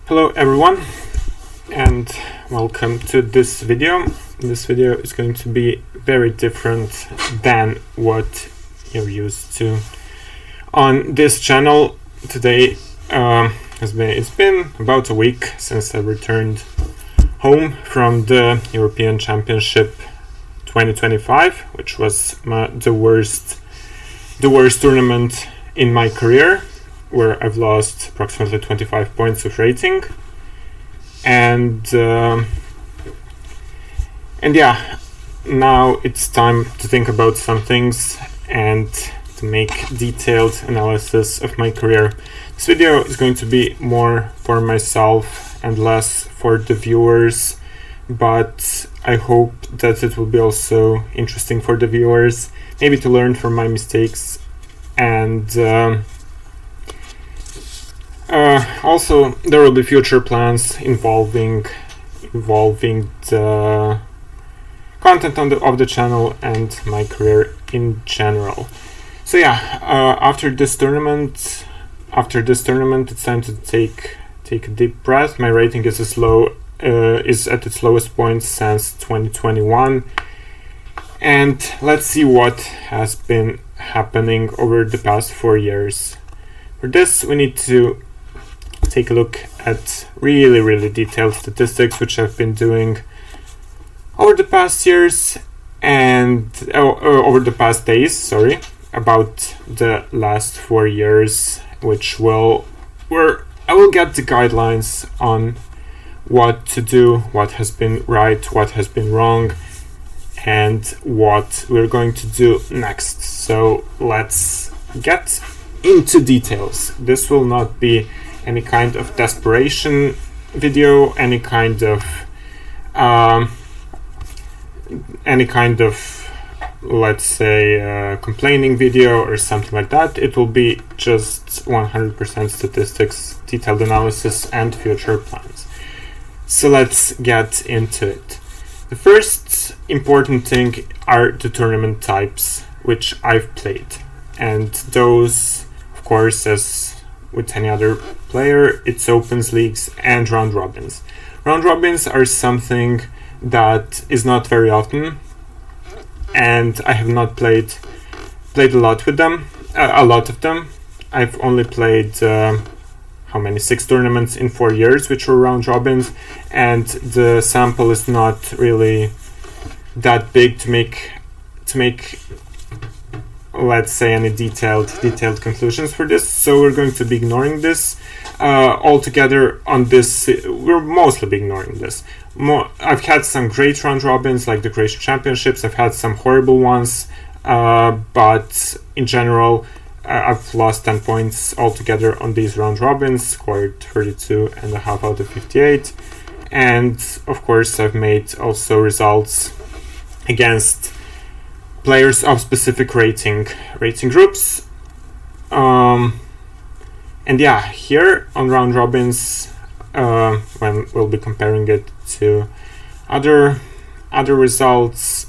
Hello everyone and welcome to this video. This video is going to be very different than what you're used to on this channel. Today it's been about a week since I returned home from the European Championship 2025, which was the worst tournament in my career, where I've lost approximately 25 points of rating. And yeah, now it's time to think about some things and to make detailed analysis of my career. This video is going to be more for myself and less for the viewers, but I hope that it will be also interesting for the viewers, maybe to learn from my mistakes. And also, there will be future plans involving the content of the channel and my career in general. So yeah, after this tournament, it's time to take a deep breath. My rating is is at its lowest point since 2021, and let's see what has been happening over the past 4 years. For this, we need to take a look at really detailed statistics, which I've been doing over the past years and over the past days, about the last 4 years, where I will get the guidelines on what to do, what has been right, what has been wrong, and what we're going to do next. So let's get into details. This will not be any kind of desperation video, any kind of let's say complaining video or something like that. It will be just 100% statistics, detailed analysis, and future plans. So let's get into it. The first important thing are the tournament types which I've played, and those, of course, as with any other player, it's opens, leagues, and round robins. Round robins are something that is not very often, and I have not played a lot with them. A lot of them. I've only played 6 tournaments in 4 years, which were round robins, and the sample is not really that big to make let's say any detailed conclusions for this. So we're going to be ignoring this altogether. On this, we're mostly be ignoring this. I've had some great round robins, like the Croatian Championships. I've had some horrible ones, but in general, I've lost 10 points altogether on these round robins, scored 32.5 out of 58, and of course I've made also results against players of specific rating groups. And yeah, here on round robins, when we'll be comparing it to other results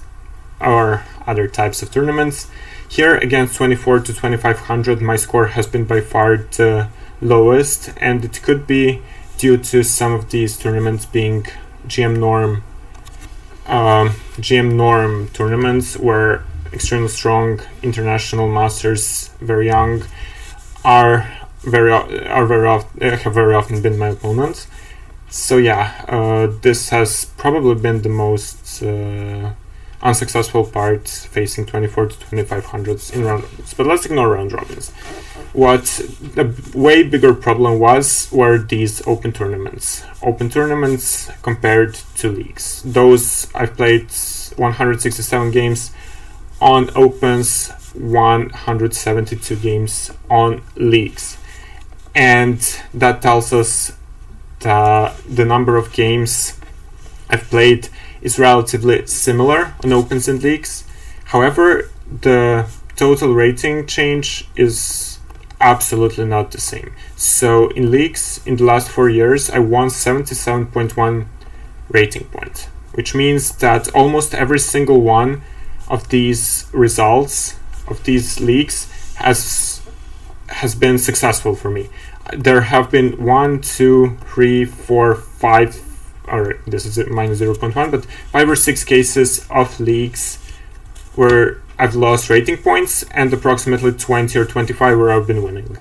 or other types of tournaments, here against 24 to 2500, my score has been by far the lowest, and it could be due to some of these tournaments being GM norm tournaments, where extremely strong international masters, very young, have very often been my opponents. So yeah, this has probably been the most unsuccessful part, facing 24 to 2500s in round robins. But let's ignore round robins. What the way bigger problem were these open tournaments compared to leagues. Those I've played 167 games on opens, 172 games on leagues, and that tells us that the number of games I've played is relatively similar on opens and leagues. However, the total rating change is absolutely not the same. So in leagues, in the last 4 years, I won 77.1 rating point, which means that almost every single one of these results of these leagues has has been successful for me. There have been 1, 2, 3, 4, 5, or this is minus 0.1, but 5 or 6 cases of leagues where I've lost rating points, and approximately 20 or 25 where I've been winning.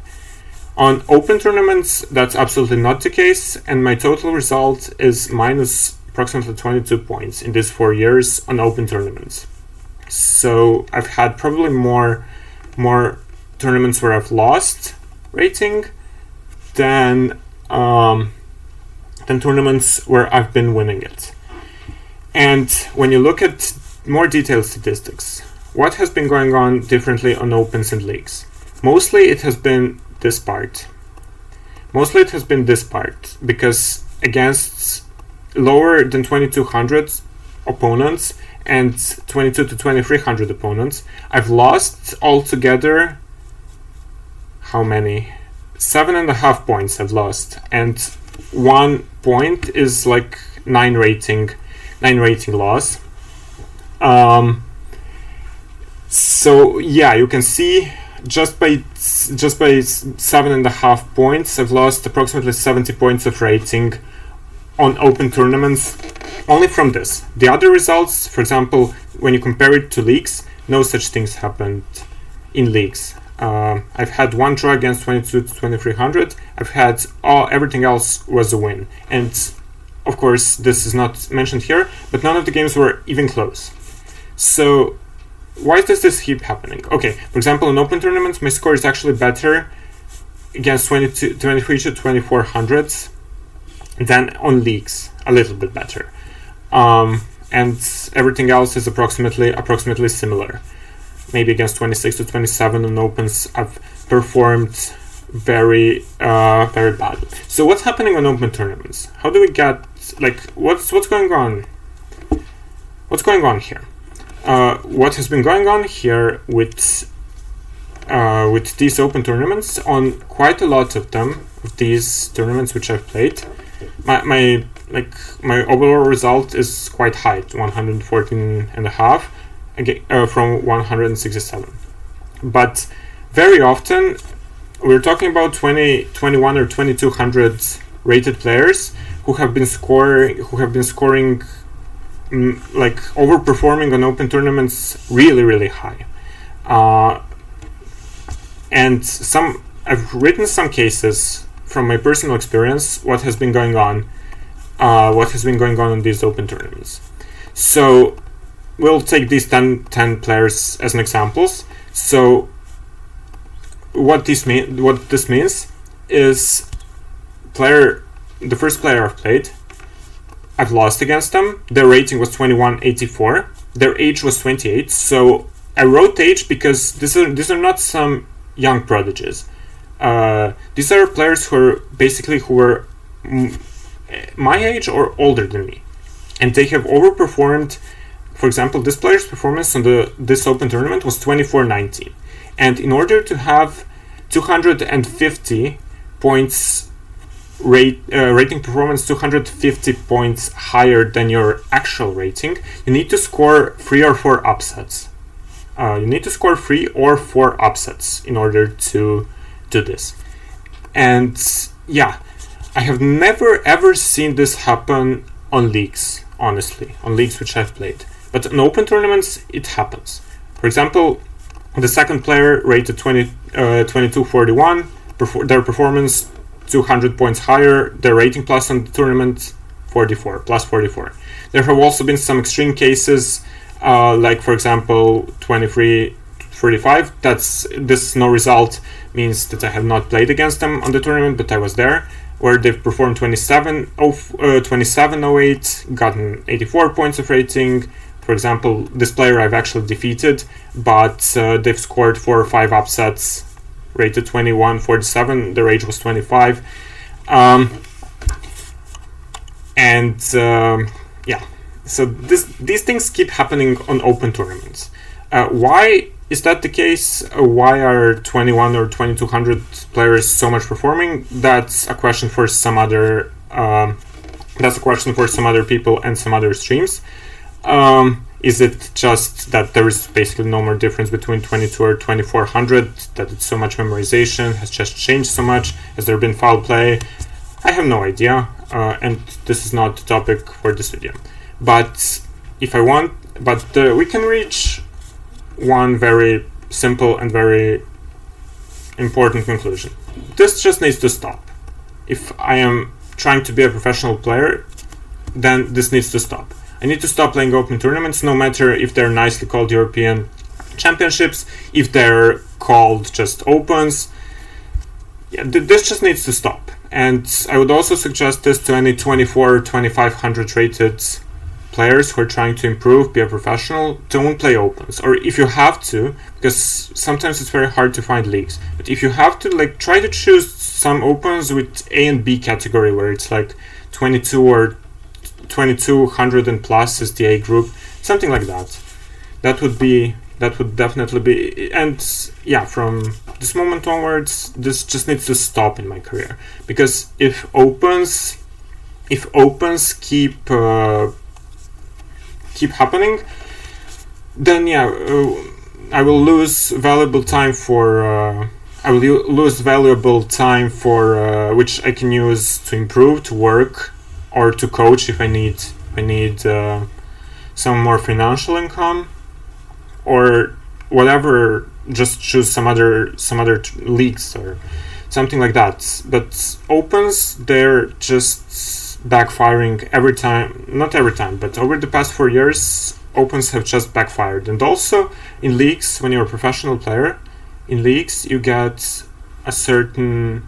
On open tournaments, that's absolutely not the case, and my total result is minus approximately 22 points in these 4 years on open tournaments. So I've had probably more tournaments where I've lost rating than tournaments where I've been winning it. And when you look at more detailed statistics, what has been going on differently on opens and leagues? Mostly it has been this part. Because against lower than 2200 opponents and 22 to 2300 opponents, I've lost altogether, how many? 7.5 points I've lost, and 1 point is like 9 rating loss. So yeah, you can see just by 7.5 points, I've lost approximately 70 points of rating on open tournaments only from this. The other results, for example, when you compare it to leagues, no such things happened in leagues. I've had 1 draw against 22 to 2300. I've had everything else was a win. And of course, this is not mentioned here, but none of the games were even close. So why does this keep happening? Okay, for example, in open tournaments, my score is actually better against 23 to 2400s than on leagues, a little bit better. And everything else is approximately similar. Maybe against 26 to 27 on opens, I've performed very badly. So what's happening on open tournaments? How do we get, like, what's going on? What's going on here? What has been going on here with these open tournaments, on quite a lot of them, of these tournaments which I've played, my overall result is quite high, 114.5 from 167. But very often we're talking about 21 or 2200 rated players who have been scoring like overperforming on open tournaments really high. And I've written some cases from my personal experience what has been going on these open tournaments. So we'll take these 10 players as an examples. So what this means is the first player I've played, I've lost against them. Their rating was 2184. Their age was 28. So I wrote age because these are not some young prodigies. These are players who were my age or older than me, and they have overperformed. For example, this player's performance on this open tournament was 2490, and in order to have 250 points rating performance 250 points higher than your actual rating, you need to score 3 or 4 upsets. You need to score 3 or 4 upsets in order to do this. And yeah, I have never ever seen this happen on leagues, honestly, on leagues which I've played. But in open tournaments, it happens. For example, the second player rated 2241, their performance 200 points higher, their rating plus on the tournament 44, plus 44. There have also been some extreme cases, like for example 2335. This no result means that I have not played against them on the tournament, but I was there, where they've performed 2708, gotten 84 points of rating. For example, this player I've actually defeated, but they've scored 4 or 5 upsets, rated 2147, their age was 25. Yeah, so these things keep happening on open tournaments. Why is that the case? Why are 21 or 2200 players so much performing? That's a question for some other people and some other streams. Is it just that there is basically no more difference between 22 or 2400, that it's so much memorization, has just changed so much? Has there been foul play? I have no idea, and this is not the topic for this video. But if I want, we can reach one very simple and very important conclusion. This just needs to stop. If I am trying to be a professional player, then this needs to stop. I need to stop playing open tournaments, no matter if they're nicely called European Championships, if they're called just Opens. Yeah, this just needs to stop. And I would also suggest this to any 24 or 2500 rated players who are trying to improve, be a professional. Don't play Opens. Or if you have to, because sometimes it's very hard to find leagues, but if you have to, like, try to choose some Opens with A and B category, where it's like 22 or 2200 and plus is the A group, something like that. That would definitely be. And yeah, from this moment onwards, this just needs to stop in my career, because if opens keep happening, then yeah, I will lose valuable time for which I can use to improve, to work, or to coach if I need some more financial income, or whatever. Just choose some other leagues or something like that. But Opens, they're just backfiring every time. Not every time, but over the past 4 years, Opens have just backfired. And also in leagues, when you're a professional player, in leagues you get a certain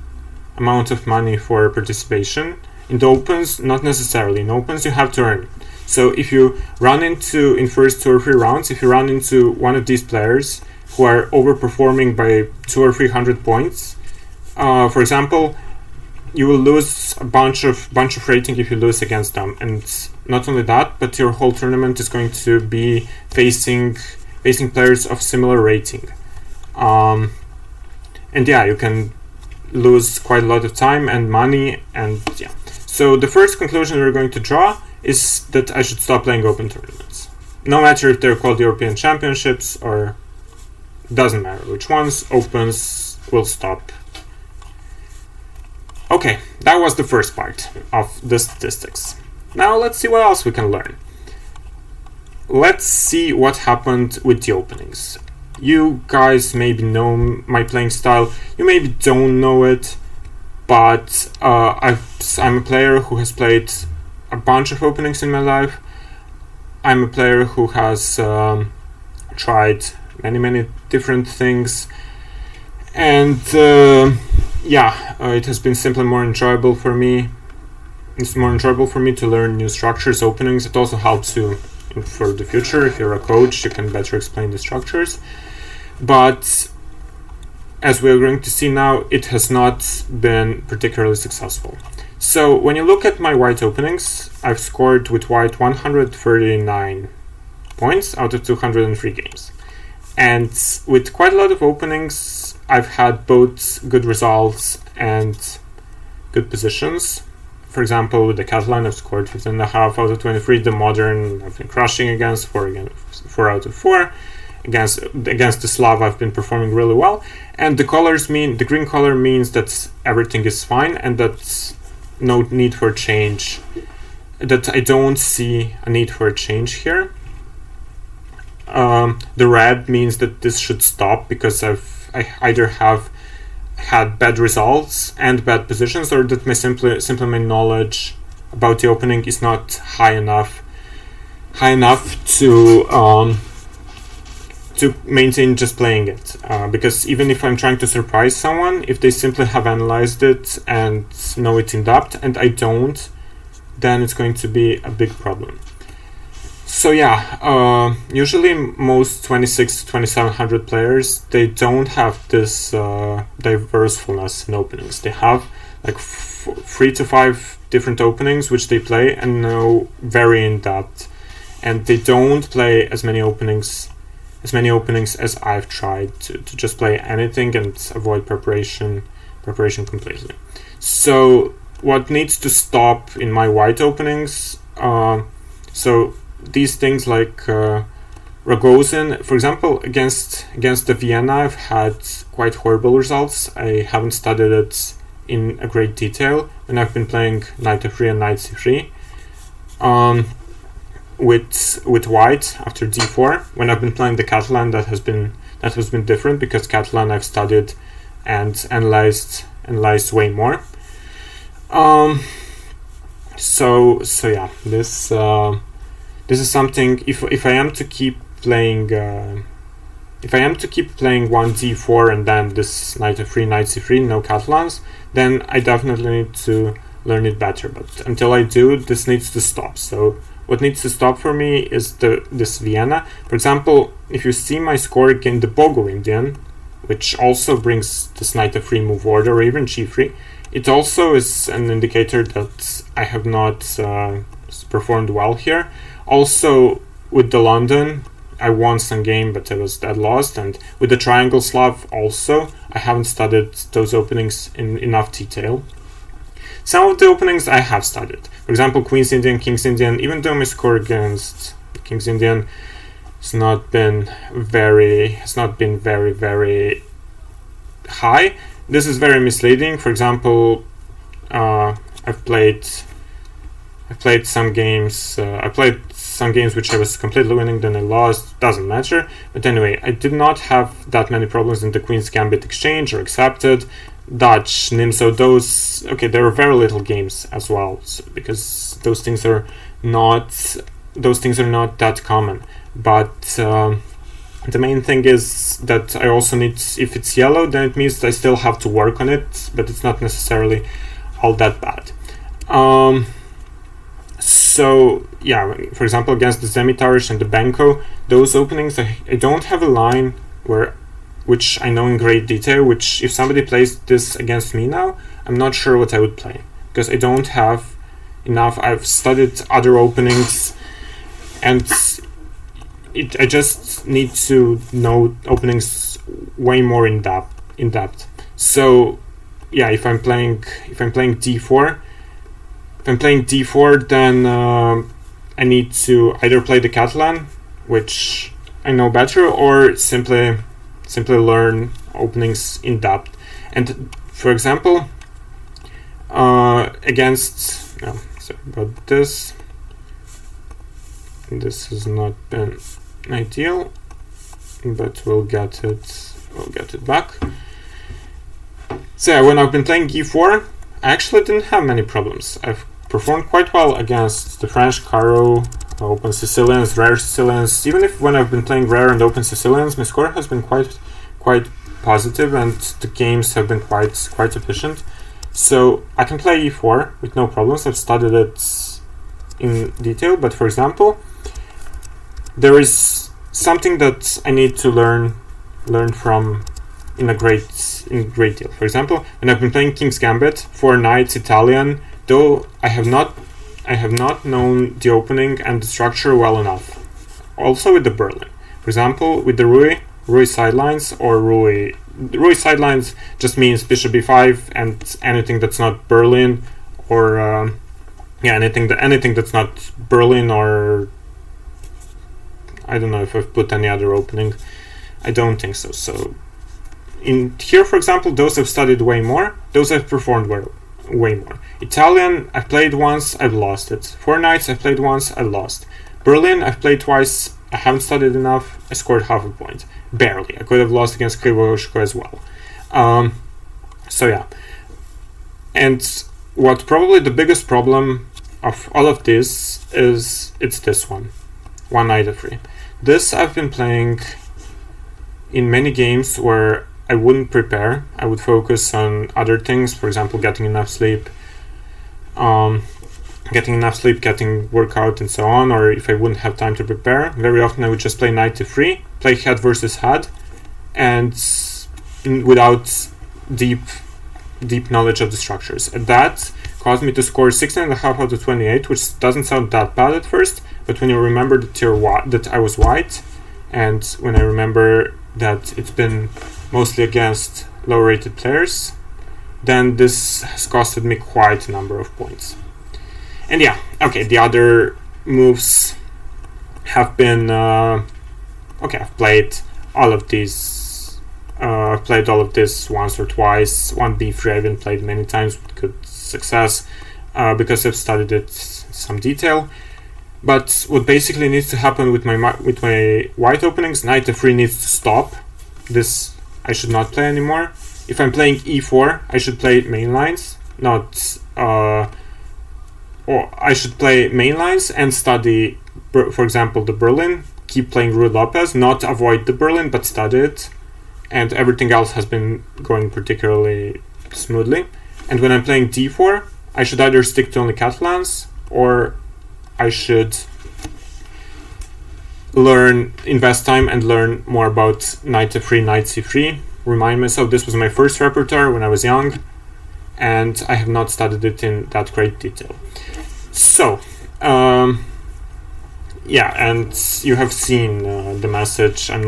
amount of money for participation. In the Opens, not necessarily. In Opens, you have to earn. So if you run into, in first 2 or 3 rounds, if you run into one of these players who are overperforming by 200 or 300 points, for example, you will lose a bunch of rating if you lose against them. And not only that, but your whole tournament is going to be facing players of similar rating. And yeah, you can lose quite a lot of time and money, and yeah. So the first conclusion we're going to draw is that I should stop playing open tournaments. No matter if they're called European Championships or doesn't matter which ones, Opens will stop. Okay, that was the first part of the statistics. Now let's see what else we can learn. Let's see what happened with the openings. You guys maybe know my playing style, you maybe don't know it, but I'm a player who has played a bunch of openings in my life. I'm a player who has tried many different things, and it has been simply more enjoyable for me. It's more enjoyable for me to learn new structures, openings. It also helps you for the future. If you're a coach, you can better explain the structures. But as we're going to see now, it has not been particularly successful. So when you look at my white openings, I've scored with white 139 points out of 203 games. And with quite a lot of openings, I've had both good results and good positions. For example, with the Catalan, I've scored 15.5 out of 23. The Modern, I've been crushing against 4 out of 4. Against the Slav, I've been performing really well. And the green color means that everything is fine and that no need for change. That I don't see a need for a change here. The red means that this should stop because I either have had bad results and bad positions, or that simply my knowledge about the opening is not high enough to maintain just playing it. Because even if I'm trying to surprise someone, if they simply have analyzed it and know it in depth and I don't, then it's going to be a big problem. So yeah, usually most 26 to 2700 players, they don't have this diversefulness in openings. They have like 3 to 5 different openings which they play and know very in depth, and they don't play as many openings as I've tried to just play anything and avoid preparation completely. So what needs to stop in my white openings? So these things like Rogozin, for example, against the Vienna, I've had quite horrible results. I haven't studied it in a great detail when I've been playing knight f3 and knight c3. With white after d4, when I've been playing the Catalan, that has been different, because Catalan I've studied and analyzed way more. So yeah, this is something. If I am to keep playing one d4 and then this knight f3, knight c3, no Catalans, then I definitely need to learn it better. But until I do, this needs to stop. So what needs to stop for me is this Vienna. For example, if you see my score in the Bogo Indian, which also brings this knight f3 move order, or even g3, it also is an indicator that I have not performed well here. Also, with the London, I won some game, but I was dead lost. And with the Triangle Slav also, I haven't studied those openings in enough detail. Some of the openings I have studied. For example, Queen's Indian, King's Indian, even though my score against King's Indian has not been very, very high. This is very misleading. For example, I've played some games. I played some games which I was completely winning, then I lost. Doesn't matter. But anyway, I did not have that many problems in the Queen's Gambit exchange or accepted. Dutch, Nimzo, those, okay, there are very little games as well, because those things are not that common. But the main thing is that I also need, if it's yellow, then it means I still have to work on it, but it's not necessarily all that bad. So yeah, for example, against the Zemitarish and the Benko, those openings, I don't have a line which I know in great detail, which if somebody plays this against me now, I'm not sure what I would play, because I don't have enough. I've studied other openings, and I just need to know openings way more in depth. So yeah, if I'm playing d4, then I need to either play the Catalan, which I know better, or simply learn openings in depth. And for example, against this has not been ideal, but we'll get it back. So yeah, when I've been playing e4, I actually didn't have many problems. I've performed quite well against the French Caro, open Sicilians, rare Sicilians. Even if when I've been playing rare and open Sicilians, my score has been quite positive, and the games have been quite efficient. So I can play e4 with no problems. I've studied it in detail. But for example, there is something that I need to learn from in great deal. For example, when I've been playing King's Gambit, 4 knights Italian, though I have not known the opening and the structure well enough. Also with the Berlin. For example, with the Rui sidelines, or Rui sidelines just means bishop b5 and anything that's not Berlin, or anything that's not Berlin, or I don't know if I've put any other opening. I don't think so. So in here, for example, those I've studied way more. Those I've performed way more. Italian, I've played once, I've lost it. 4 knights, I've played once, I lost. Berlin, I've played twice, I haven't studied enough, I scored half a point. Barely. I could have lost against Krivoshko as well. So yeah. And what probably the biggest problem of all of this is, it's this one knight f3. This I've been playing in many games where I wouldn't prepare. I would focus on other things, for example, getting enough sleep, getting workout and so on, or if I wouldn't have time to prepare, very often I would just play knight to 3, play head versus head, and without deep knowledge of the structures. And that caused me to score 16.5 out of 28, which doesn't sound that bad at first, but when you remember that I was white, and when I remember that it's been mostly against lower rated players, then this has costed me quite a number of points. And yeah, okay, the other moves have been okay. I've played all of these. I've played all of this once or twice. 1b3 I've been played many times with good success because I've studied it in some detail. But what basically needs to happen with my white openings, knight f3 needs to stop. This I should not play anymore. If I'm playing e4, I should play main lines, not or I should play main lines and study, for example, the Berlin. Keep playing Ruy Lopez, not avoid the Berlin, but study it. And everything else has been going particularly smoothly. And when I'm playing d4, I should either stick to only Catalans, or I should invest time and learn more about knight f3, knight c3. Remind myself this was my first repertoire when I was young, and I have not studied it in that great detail. So, yeah, and you have seen the message. I'm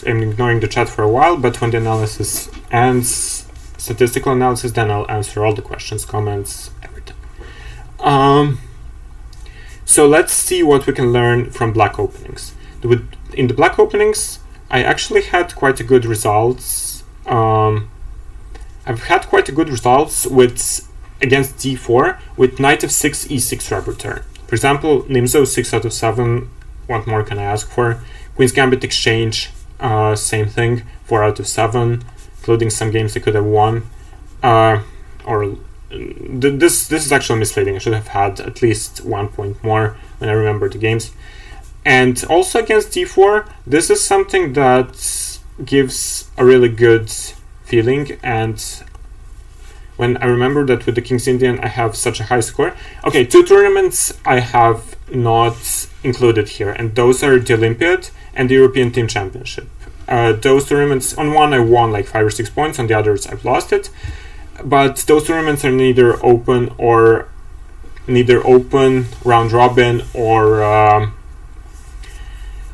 ignoring the chat for a while, but when the analysis ends, statistical analysis, then I'll answer all the questions, comments, everything. So let's see what we can learn from black openings. In the black openings, I actually had quite a good results. I've had quite a good results against d4 with knight f6, e6 repertoire. For example, Nimzo 6 out of 7. What more can I ask for? Queen's Gambit Exchange, same thing, 4 out of 7, including some games I could have won. This is actually misleading. I should have had at least 1 point more when I remember the games. And also against d4, this is something that gives a really good feeling. And when I remember that with the King's Indian I have such a high score. Okay, 2 tournaments I have not included here, and those are the Olympiad and the European Team Championship. Those tournaments, on one I won like 5 or 6 points, on the others I've lost it. But those tournaments are neither open, round robin, or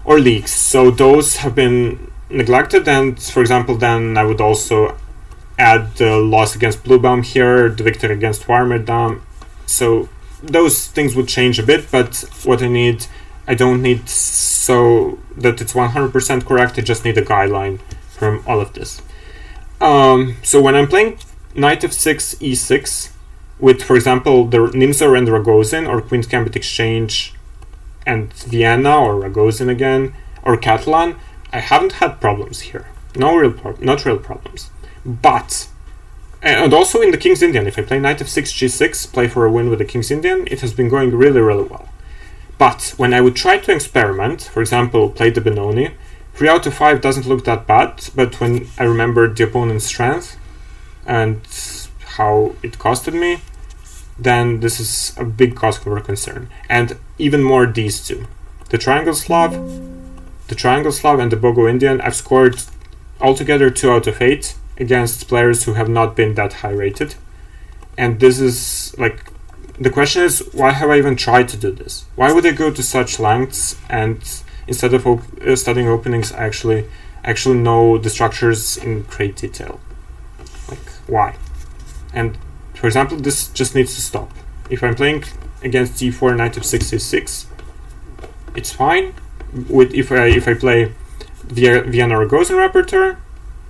leagues. So those have been neglected, and for example, then I would also add the loss against Bluebaum here, the victory against Warmerdam. So those things would change a bit, but what I don't need so that it's 100% correct, I just need a guideline from all of this. So when I'm playing knight f6, e6, with, for example, the Nimzo and Ragozin, or Queen's Gambit Exchange and Vienna, or Ragozin again, or Catalan, I haven't had problems here. Not real problems. But, and also in the King's Indian, if I play knight f6, g6, play for a win with the King's Indian, it has been going really, really well. But when I would try to experiment, for example, play the Benoni, 3 out of 5 doesn't look that bad, but when I remembered the opponent's strength and how it costed me, then this is a big cause for concern. And even more these two. The Triangle Slav and the Bogo Indian, I've scored altogether 2 out of 8 against players who have not been that high rated. And this is like, the question is, why have I even tried to do this? Why would I go to such lengths, and instead of studying openings, I actually know the structures in great detail? Like, why? And for example, this just needs to stop. If I'm playing against d4, knight f6, e6, it's fine. If I play Vienna or Ragozin repertoire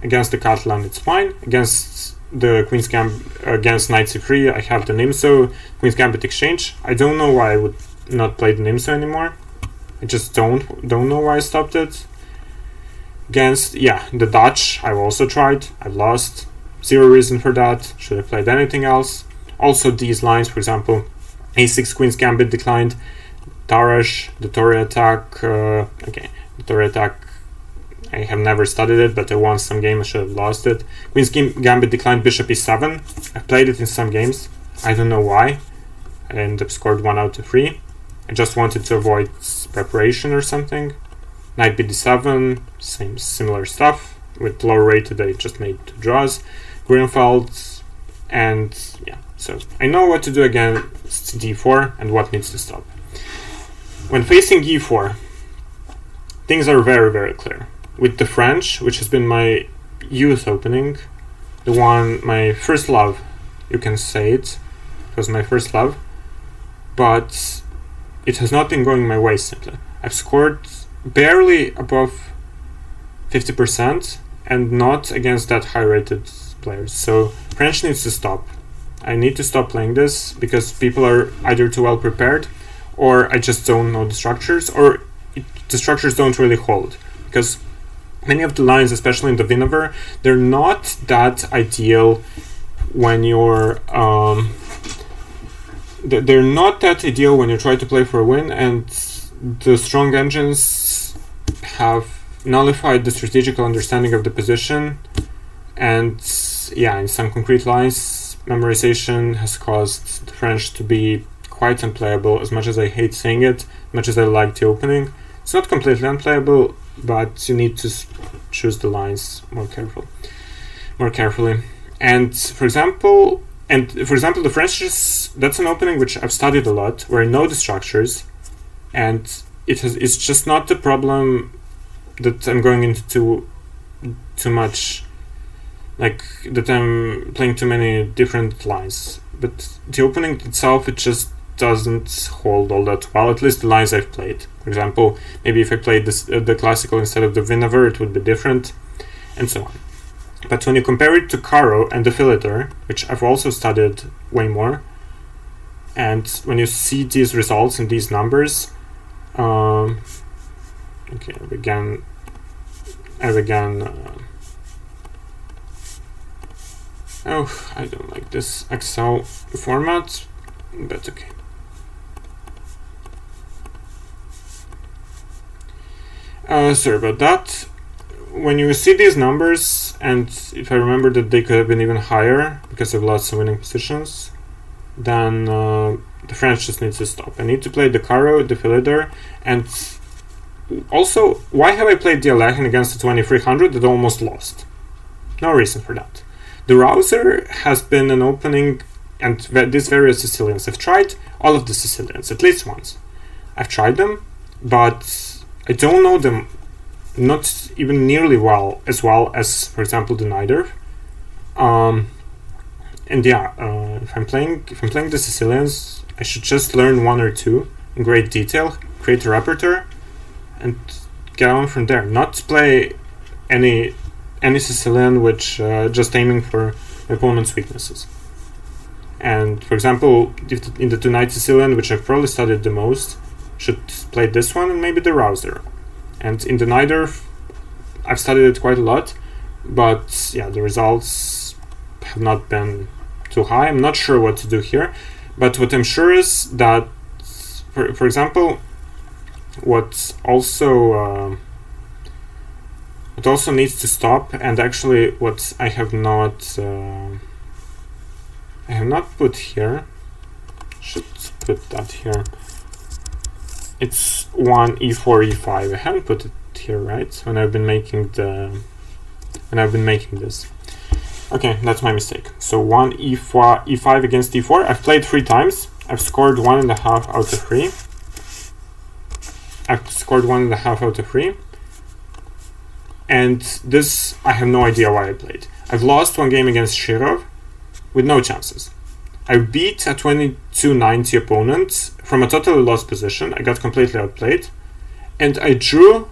against the Catalan, it's fine. Against the Queen's Gambit, against knight c3, I have the Nimzo, Queen's Gambit Exchange. I don't know why I would not play the Nimzo anymore. I just don't know why I stopped it. Against, the Dutch, I've also tried. I've lost. Zero reason for that. Should have played anything else. Also these lines, for example, a6 Queen's Gambit declined. Tarrasch, the Torre attack. The Torre attack, I have never studied it, but I won some game. I should have lost it. Queen's Gambit declined Bishop e7. I played it in some games. I don't know why. I ended up scored 1 out of 3. I just wanted to avoid preparation or something. Knight bd7, similar stuff. With lower rated, I just made 2 draws. Grünfeld, and so I know what to do against d4 and what needs to stop. When facing e4, things are very, very clear. With the French, which has been my youth opening, my first love, you can say it was my first love, but it has not been going my way simply. I've scored barely above 50% and not against that high-rated players. So French needs to stop. I need to stop playing this because people are either too well prepared, or I just don't know the structures, or the structures don't really hold. Because many of the lines, especially in the Winawer, they're not that ideal when you're they're not that ideal when you try to play for a win, and the strong engines have nullified the strategical understanding of the position, and yeah, in some concrete lines, memorization has caused the French to be quite unplayable. As much as I hate saying it, as much as I like the opening, it's not completely unplayable, but you need to choose the lines more carefully. And for example, the French, that's an opening which I've studied a lot, where I know the structures, and it's just not the problem that I'm going into too much, like that I'm playing too many different lines. But the opening itself, it just doesn't hold all that well, at least the lines I've played. For example, maybe if I played the classical instead of the Winawer, it would be different, and so on. But when you compare it to Caro and the Philidor, which I've also studied way more, and when you see these results and these numbers, okay, I began. Oh, I don't like this Excel format, but okay. Sorry about that. When you see these numbers, and if I remember that they could have been even higher because I've lost some winning positions, then the French just needs to stop. I need to play the Caro, the Philidor, and also, why have I played the Alekhine against the 2300 that almost lost? No reason for that. The Rouser has been an opening, and these various Sicilians. I've tried all of the Sicilians, at least once. I've tried them, but I don't know them not even nearly as well as, for example, the Najdorf. And yeah, if I'm playing the Sicilians, I should just learn one or two in great detail, create a repertoire, and get on from there. Not play any Sicilian which just aiming for my opponent's weaknesses. And for example, in the Tonight Sicilian, which I've probably studied the most, should play this one and maybe the Rouser. And in the Najdorf, I've studied it quite a lot, but yeah, the results have not been too high. I'm not sure what to do here, but what I'm sure is that, for example, what also needs to stop, and actually what I have not put here, should put that here. It's 1 e4 e5. I haven't put it here, right? When I've been making this. Okay, that's my mistake. So 1 e4 e5 against e4. I've played 3 times. I've scored 1.5 out of 3. And this, I have no idea why I played. I've lost one game against Shirov with no chances. I beat a 2290 opponent from a totally lost position. I got completely outplayed. And I drew...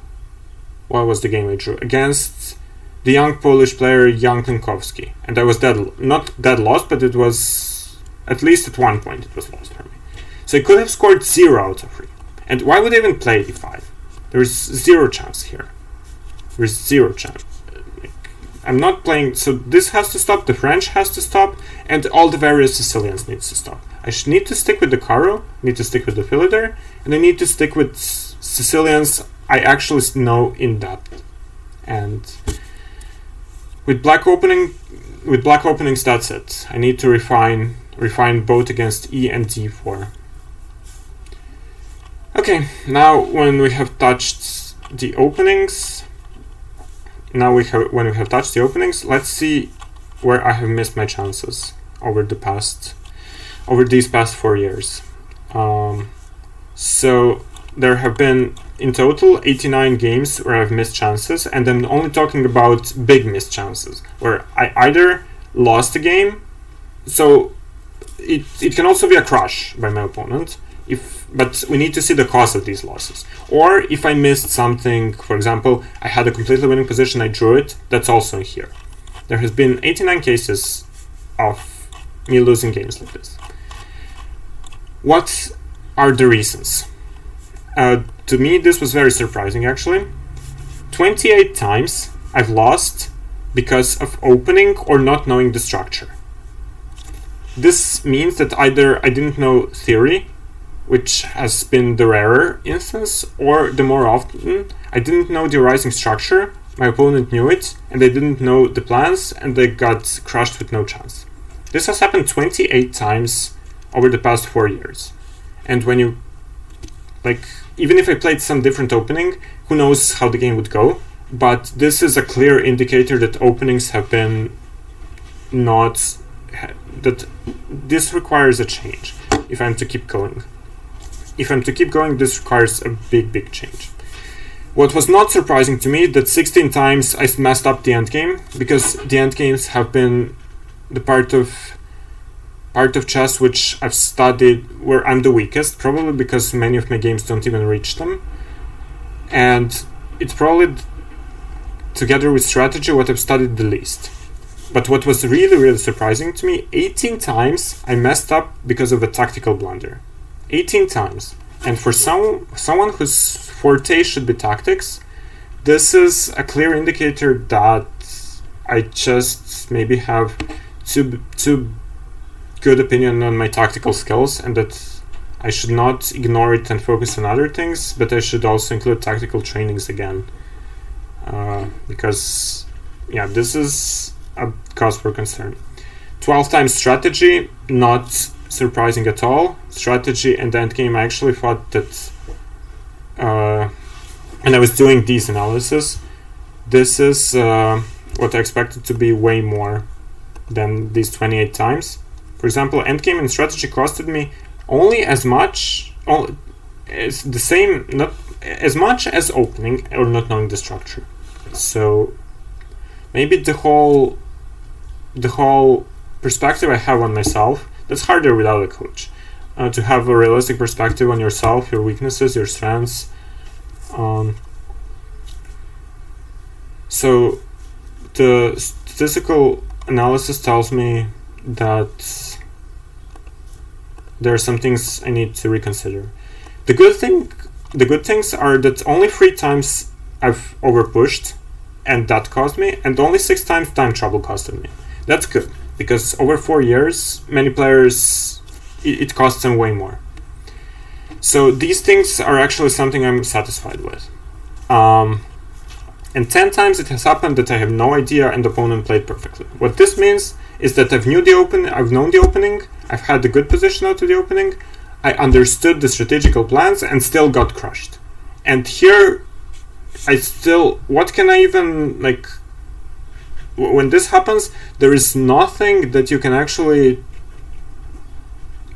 What was the game I drew? Against the young Polish player Jan Klinkowski. And I was not dead lost, but it was... At least at one point it was lost for me. So I could have scored 0 out of 3. And why would I even play e5? There's 0 chance here. There's 0 chance. I'm not playing, so this has to stop, the French has to stop, and all the various Sicilians needs to stop. I need to stick with the Caro, need to stick with the Philidor, and I need to stick with Sicilians I actually know in depth. And with black openings, that's it. I need to refine both against E and D4. Okay, now when we have touched the openings, let's see where I have missed my chances over these past 4 years. So there have been in total 89 games where I've missed chances, and I'm only talking about big missed chances, where I either lost a game, so it can also be a crush by my opponent. But we need to see the cause of these losses. Or if I missed something, for example, I had a completely winning position, I drew it, that's also in here. There has been 89 cases of me losing games like this. What are the reasons? To me, this was very surprising, actually. 28 times I've lost because of opening or not knowing the structure. This means that either I didn't know theory, which has been the rarer instance, or the more often, I didn't know the rising structure, my opponent knew it, and they didn't know the plans, and they got crushed with no chance. This has happened 28 times over the past 4 years. And when you, even if I played some different opening, who knows how the game would go, but this is a clear indicator that openings have been not, that this requires a change if I'm to keep going. If I'm to keep going, this requires a big change. What was not surprising to me that 16 times I messed up the endgame, because the endgames have been the part of chess which I've studied where I'm the weakest, probably because many of my games don't even reach them. And it's probably, together with strategy, what I've studied the least. But what was really surprising to me, 18 times I messed up because of a tactical blunder. 18 times. And for someone whose forte should be tactics, this is a clear indicator that I just maybe have too good opinion on my tactical skills, and that I should not ignore it and focus on other things, but I should also include tactical trainings again. Because, yeah, this is a cause for concern. 12 times strategy, not surprising at all. Strategy and endgame, I actually thought that, and I was doing these analysis, this is what I expected to be way more than these 28 times. For example, endgame and strategy costed me only as much, as the same, not as much as opening or not knowing the structure. So maybe the whole perspective I have on myself, that's harder without a coach. To have a realistic perspective on yourself, your weaknesses, your strengths. So the statistical analysis tells me that there are some things I need to reconsider. The good things are that only 3 times I've overpushed, and that cost me, and only 6 times time trouble costed me. That's good, because over 4 years, many players, it costs them way more. So these things are actually something I'm satisfied with. And 10 times it has happened that I have no idea and the opponent played perfectly. What this means is that I've known the opening, I've had a good position out to the opening, I understood the strategical plans and still got crushed. And here, what can I even, when this happens, there is nothing that you can actually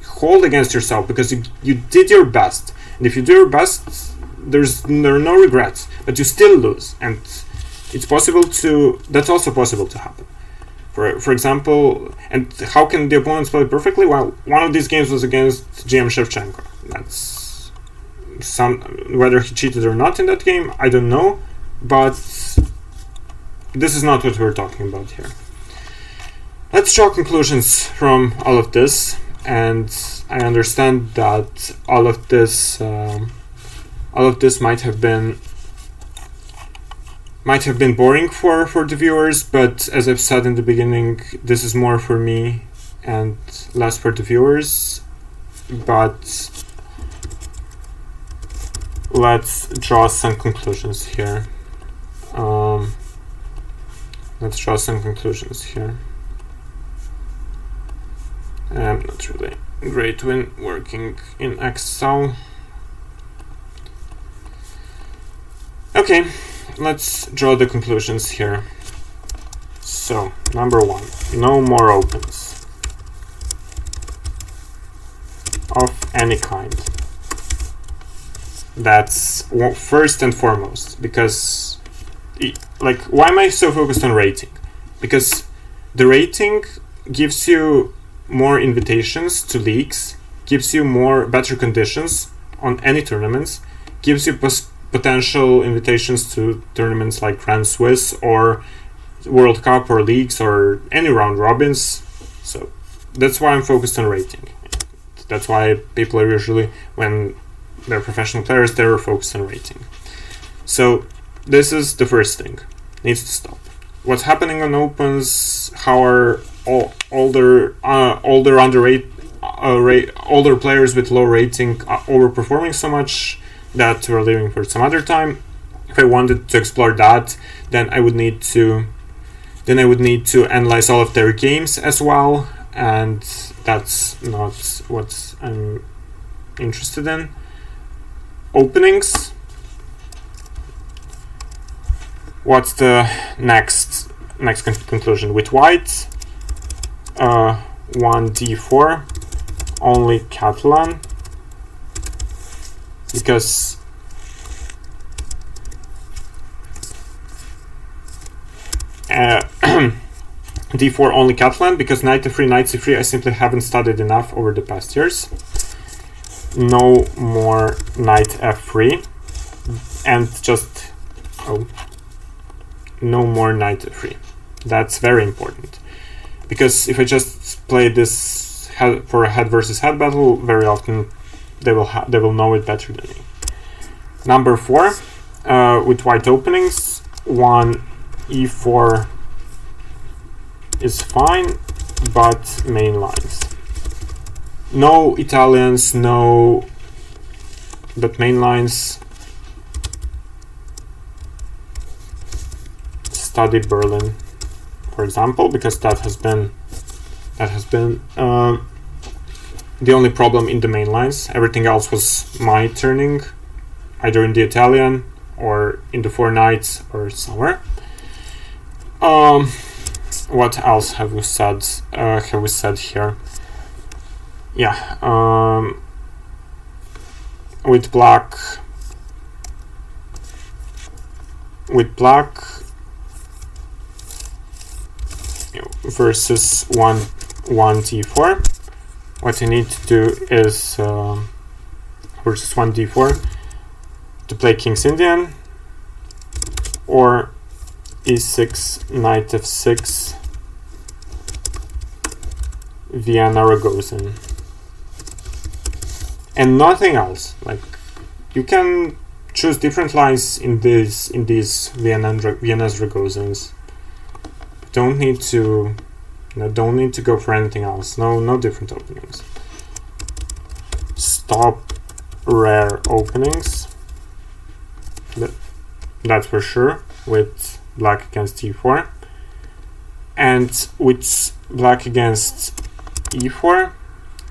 hold against yourself, because you did your best. And if you do your best, there are no regrets, but you still lose. And it's that's also possible to happen. For example, and how can the opponents play perfectly? Well, one of these games was against GM Shevchenko. That's whether he cheated or not in that game, I don't know, but this is not what we're talking about here. Let's draw conclusions from all of this, and I understand that all of this might have been boring for the viewers, but as I've said in the beginning, this is more for me and less for the viewers. But let's draw some conclusions here. I'm not really great when working in Excel. Okay, let's draw the conclusions here. So, number 1, no more opens of any kind. That's first and foremost, because why am I so focused on rating? Because the rating gives you more invitations to leagues, gives you better conditions on any tournaments, gives you potential invitations to tournaments like Grand Swiss or World Cup or leagues or any round robins. So that's why I'm focused on rating. That's why people are usually, when they're professional players, they're focused on rating. So this is the first thing. Needs to stop. What's happening on opens? How are older players with low rating overperforming so much that we're leaving for some other time? If I wanted to explore that, then I would need to analyze all of their games as well, and that's not what I'm interested in. Openings. What's the next conclusion? With white, 1d4, only Catalan, because d4 only Catalan, because knight f3, knight c3 I simply haven't studied enough over the past years. No more knight f3, and just no more knight f3. That's very important, because if I just play this for a head versus head battle, very often they will know it better than me. Number 4, with white openings, 1 e4 is fine, but main lines. No Italians, but main lines. Study Berlin, for example, because that has been the only problem in the main lines. Everything else was my turning, either in the Italian or in the 4 knights or somewhere. What else have we said? Here? Yeah, with black. Versus 1d4. What I need to do is versus 1d4 to play King's Indian, or e6, knight f6, Vienna Ragozin, and nothing else. Like, you can choose different lines in these Vienna's Ragozins. Don't need to go for anything else. No different openings. Stop rare openings. That's for sure, with black against e4. And with black against e4,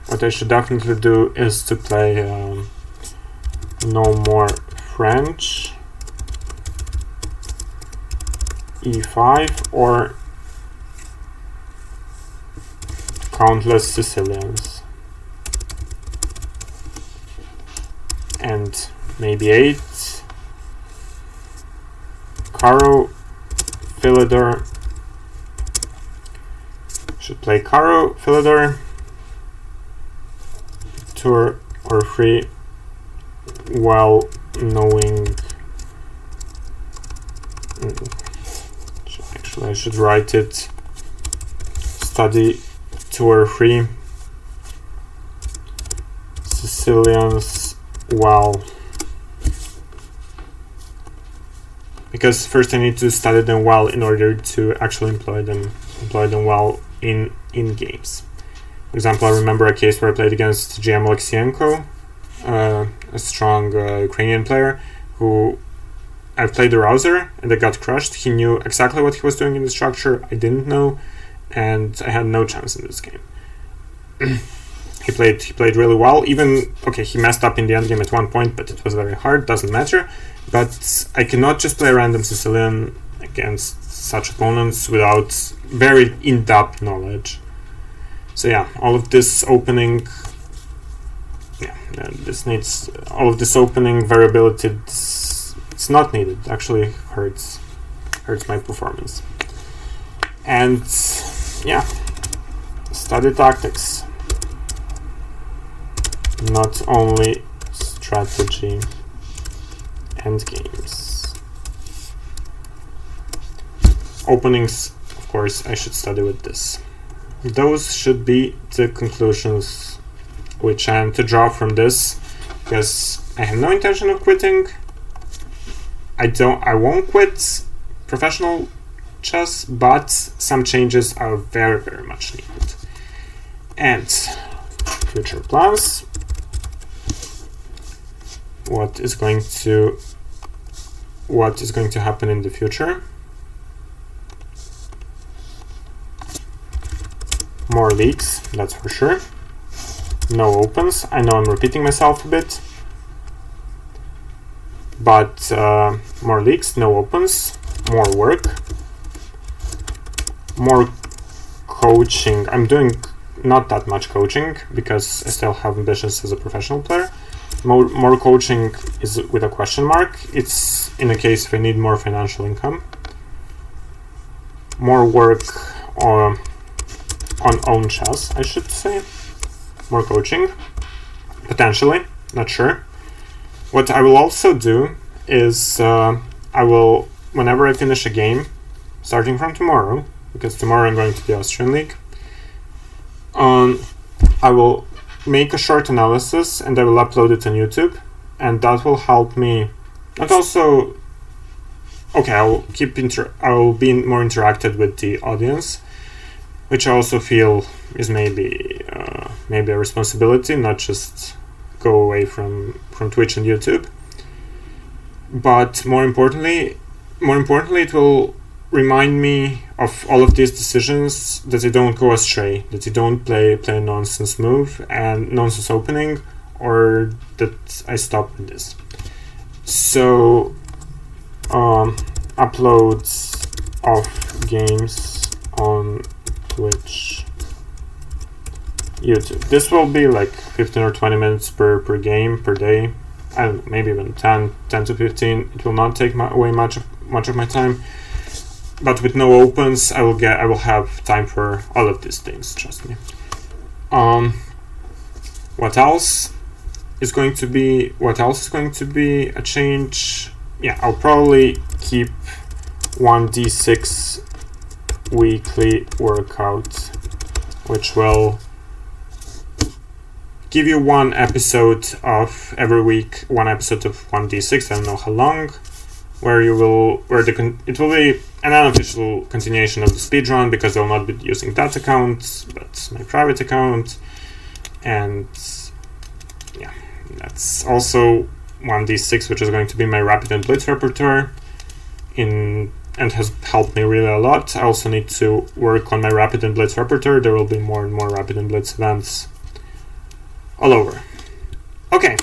what I should definitely do is to play no more French, e5, or countless Sicilians, and maybe 8 Caro, Philidor. Should play Caro, Philidor, tour or free, while knowing. Actually, I should write it. Study 2 or 3 Sicilians well, because first I need to study them well in order to actually employ them well in games. For example, I remember a case where I played against GM Oleksienko, a strong Ukrainian player who I played the Rouser and I got crushed. He knew exactly what he was doing in the structure. I didn't know, and I had no chance in this game. He played really well. Even, okay, he messed up in the endgame at one point, but it was very hard, doesn't matter. But I cannot just play a random Sicilian against such opponents without very in-depth knowledge. So yeah, all of this opening, all of this opening variability, it's not needed. It actually hurts my performance. And yeah, study tactics. not only strategy and games. Openings, of course, I should study with this. Those should be the conclusions which I am to draw from this, because I have no intention of quitting. I won't quit professional chess, but some changes are very, very much needed. And future plans. What is going to happen in the future? More leagues, that's for sure. No opens. I know I'm repeating myself a bit, but more leagues, no opens, more work, more coaching. I'm doing not that much coaching because I still have ambitions as a professional player. More coaching is with a question mark. It's in a case if I need more financial income. More work on own chess, I should say. More coaching, potentially, not sure. What I will also do is I will, whenever I finish a game, starting from tomorrow, because tomorrow I'm going to the Austrian League, I will make a short analysis and I will upload it on YouTube, and that will help me. And also, okay, I will be more interactive with the audience, which I also feel is maybe a responsibility, not just go away from Twitch and YouTube. But more importantly, it will remind me of all of these decisions, that I don't go astray, that I don't play a nonsense move and nonsense opening, or that I stop with this. So uploads of games on Twitch, YouTube. This will be like 15 or 20 minutes per game per day. I don't know, maybe even 10 to 15. It will not take away much of my time. But with no opens, I will have time for all of these things. Trust me. What else is going to be a change? Yeah, I'll probably keep 1d6 weekly workout, which will give you one episode of every week, one episode of 1d6. I don't know how long, it will be an unofficial continuation of the speedrun, because I will not be using that account, but my private account. And yeah, that's also 1d6, which is going to be my Rapid and Blitz repertoire, and has helped me really a lot. I also need to work on my Rapid and Blitz repertoire. There will be more and more Rapid and Blitz events all over. Okay,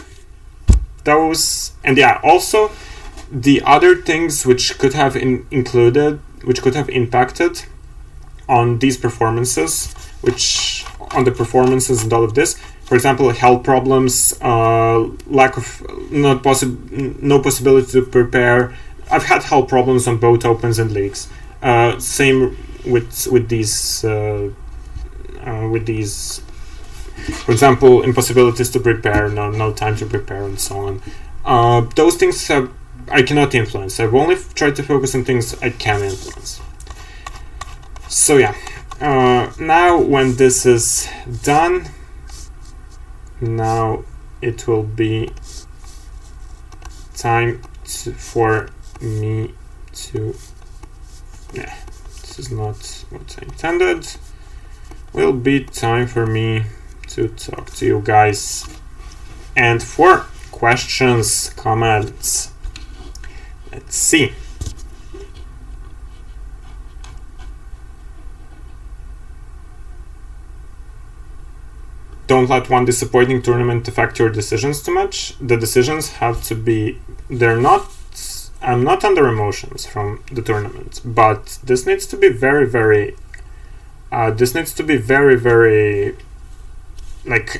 those, and yeah, also the other things which could have impacted on these performances, and all of this. For example, health problems, lack of no possibility to prepare. I've had health problems on both opens and leagues. Same with these. For example, impossibilities to prepare, no time to prepare, and so on. Those things I cannot influence. I've only tried to focus on things I can influence. So yeah, now when this is done, now it will be time for me to... Yeah, this is not what I intended. Will be time for me to talk to you guys. And for questions, comments, let's see. Don't let one disappointing tournament affect your decisions too much. The decisions have to be... I'm not under emotions from the tournament, but this needs to be very, very...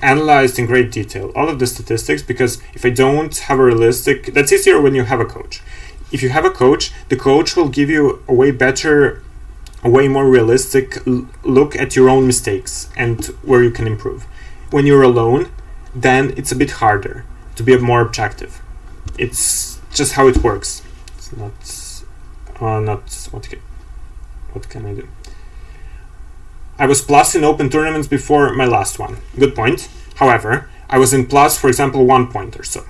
analyzed in great detail, all of the statistics, because if I don't have a realistic... That's easier when you have a coach. If you have a coach, the coach will give you a way more realistic look at your own mistakes and where you can improve. When you're alone, then it's a bit harder to be more objective. It's just how it works. It's not what can I do? I was plus in open tournaments before my last one. Good point. However, I was in plus, for example, 1 point or so,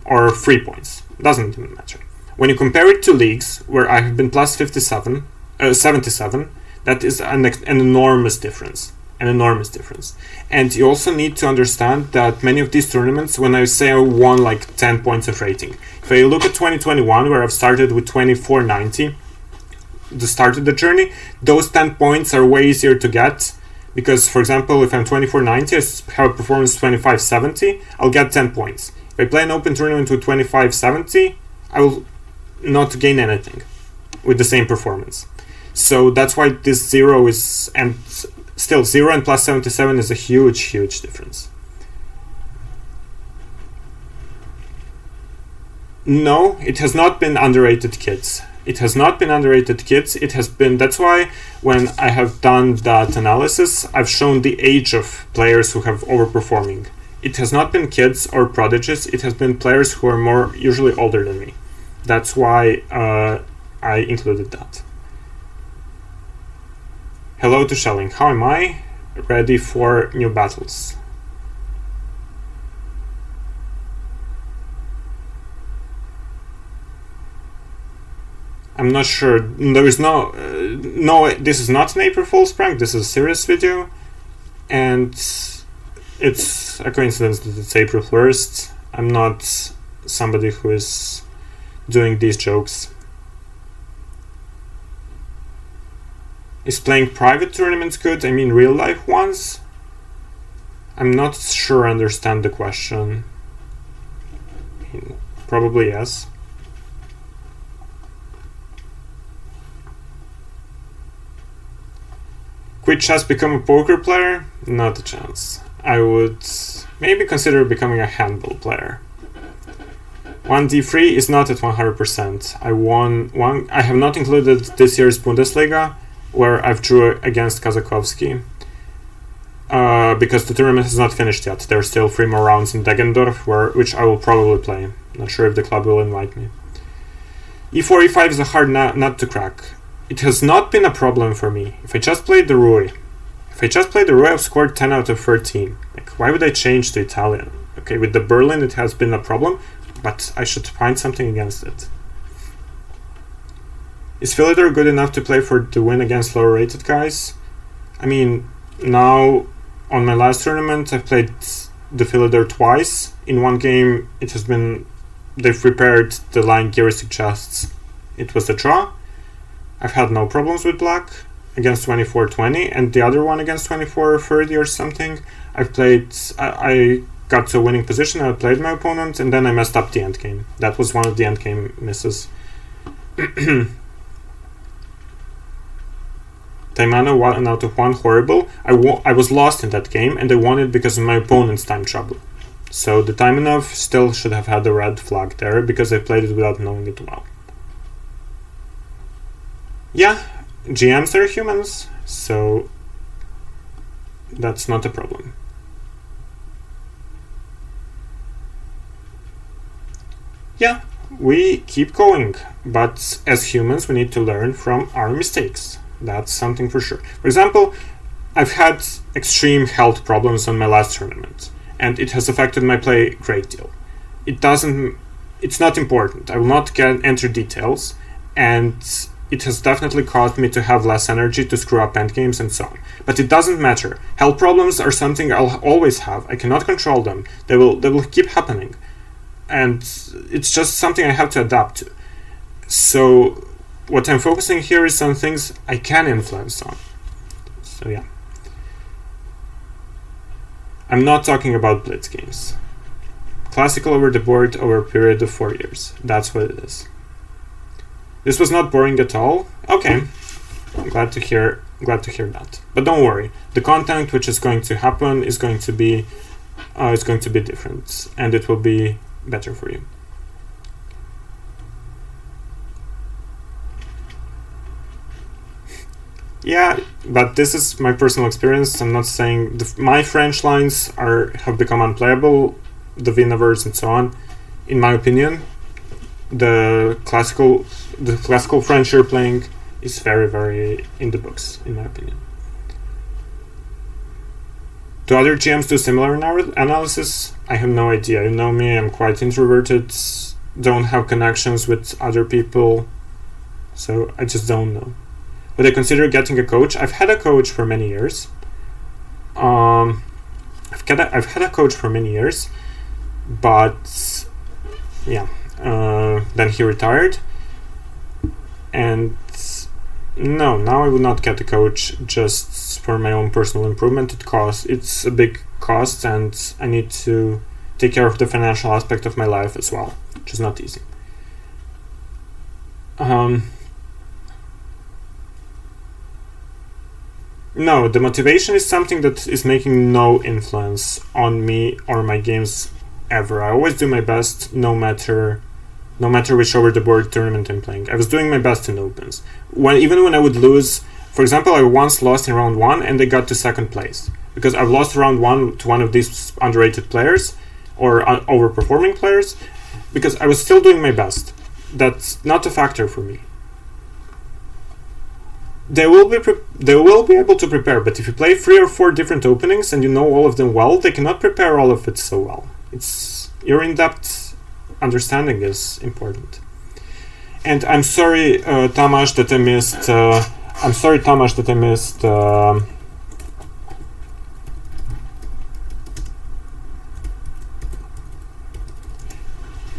or 3 points. Doesn't even matter. When you compare it to leagues where I have been plus 77, that is an enormous difference. An enormous difference. And you also need to understand that many of these tournaments, when I say I won like 10 points of rating, if I look at 2021, where I've started with 2490, the start of the journey, those 10 points are way easier to get because, for example, if I'm 2490, I have a performance 2570, I'll get 10 points. If I play an open tournament with 2570, I will not gain anything with the same performance. So that's why this 0 is, and still 0 and plus 77 is a huge difference. No, it has not been underrated, kids. It has not been underrated, kids. It has been, that's why when I have done that analysis, I've shown the age of players who have overperforming. It has not been kids or prodigies, it has been players who are more usually older than me. That's why I included that. Hello to Shelling. How am I? Ready for new battles. I'm not sure. There is no, this is not an April Fool's prank. This is a serious video, and it's a coincidence that it's April 1st. I'm not somebody who is doing these jokes. Is playing private tournaments good? I mean real life ones? I'm not sure I understand the question. Probably yes. Quit chess, become a poker player? Not a chance. I would maybe consider becoming a handball player. 1d3 is not at 100%. I won one. I have not included this year's Bundesliga, where I've drew against Kazakovsky, because the tournament has not finished yet. There are still 3 more rounds in Deggendorf, which I will probably play. Not sure if the club will invite me. e4, e5 is a hard nut to crack. It has not been a problem for me. If I just played the Rui, I've scored 10 out of 13. Like, why would I change to Italian? Okay, with the Berlin it has been a problem, but I should find something against it. Is Philidor good enough to play for the win against lower rated guys? I mean, now on my last tournament I've played the Philidor twice. In one game it has been, they've prepared the line Gary suggests. It was a draw. I've had no problems with black against 24-20, and the other one against 24-30 or something. I got to a winning position, I played my opponent, and then I messed up the endgame. That was one of the endgame misses. Taimano 1 out of 1, horrible. I was lost in that game, and I won it because of my opponent's time trouble. So the Taimanov still should have had a red flag there, because I played it without knowing it well. Yeah, GMs are humans, so that's not a problem. Yeah, we keep going, but as humans we need to learn from our mistakes. That's something for sure. For example, I've had extreme health problems on my last tournament, and it has affected my play a great deal. It's not important. I will not enter details, and it has definitely caused me to have less energy to screw up endgames and so on. But it doesn't matter. Health problems are something I'll always have. I cannot control them. They will keep happening. And it's just something I have to adapt to. So what I'm focusing here is on things I can influence on. So yeah. I'm not talking about blitz games. Classical over the board over a period of 4 years. That's what it is. This was not boring at all. Okay, I'm glad to hear that. But don't worry, the content which is going to happen is going to be different, and it will be better for you. Yeah, but this is my personal experience. I'm not saying my French lines have become unplayable, the Wienerverse and so on. In my opinion, the classical French you're playing is very, very in the books, in my opinion. Do other GMs do similar analysis? I have no idea. You know me, I'm quite introverted, don't have connections with other people, so I just don't know. Would I consider getting a coach? I've had a coach for many years. I've had a coach for many years, but yeah, then he retired, and no, now I would not get a coach just for my own personal improvement. It's a big cost, and I need to take care of the financial aspect of my life as well, which is not easy. No, the motivation is something that is making no influence on me or my games ever. I always do my best, no matter which over the board tournament I'm playing. I was doing my best in opens. Even when I would lose, for example, I once lost in round 1 and I got to second place because I've lost round 1 to one of these underrated players or overperforming players because I was still doing my best. That's not a factor for me. They will be able to prepare, but if you play 3 or 4 different openings and you know all of them well, they cannot prepare all of it so well. It's your in-depth understanding is important. And I'm sorry, Tamas, that I missed.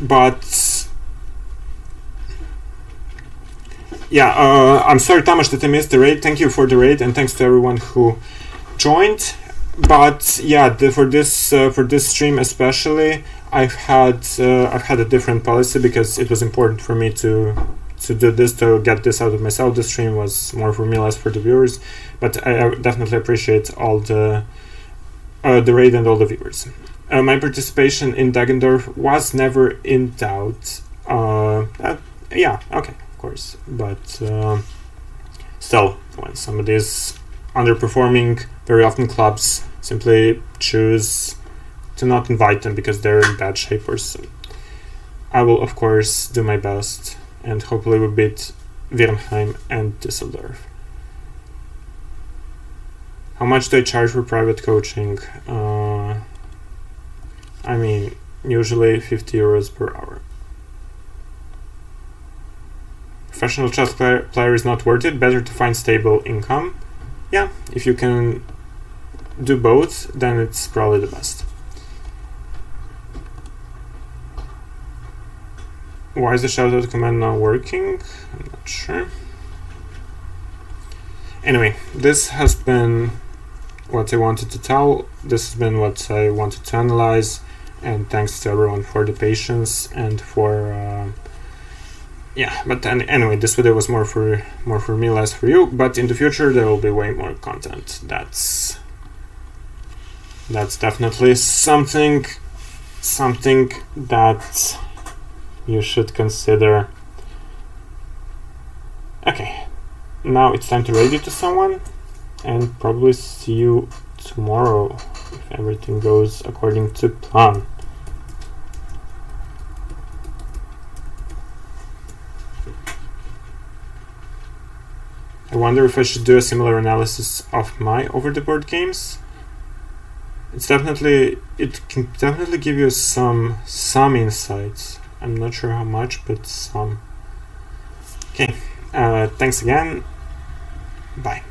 But yeah, I'm sorry, Tamas, that I missed the raid. Thank you for the raid, and thanks to everyone who joined. But yeah, for this stream especially, I've had a different policy because it was important for me to do this, to get this out of myself. The stream was more for me, less for the viewers. But I definitely appreciate all the raid and all the viewers. My participation in Deggendorf was never in doubt. Yeah, okay. Of course, but still, when somebody is underperforming, very often clubs simply choose to not invite them because they're in bad shape or so. I will, of course, do my best, and hopefully we beat Viernheim and Düsseldorf. How much do I charge for private coaching? I mean, usually 50 euros per hour. Professional chess player is not worth it. Better to find stable income. Yeah, if you can do both, then it's probably the best. Why is the shoutout command not working? I'm not sure. Anyway, this has been what I wanted to tell. This has been what I wanted to analyze, and thanks to everyone for the patience and for. Yeah, but anyway, this video was more for me, less for you. But in the future, there will be way more content. That's definitely something that you should consider. Okay, now it's time to raid it to someone, and probably see you tomorrow if everything goes according to plan. I wonder if I should do a similar analysis of my over-the-board games. It can definitely give you some insights. I'm not sure how much, but some. Okay, thanks again. Bye.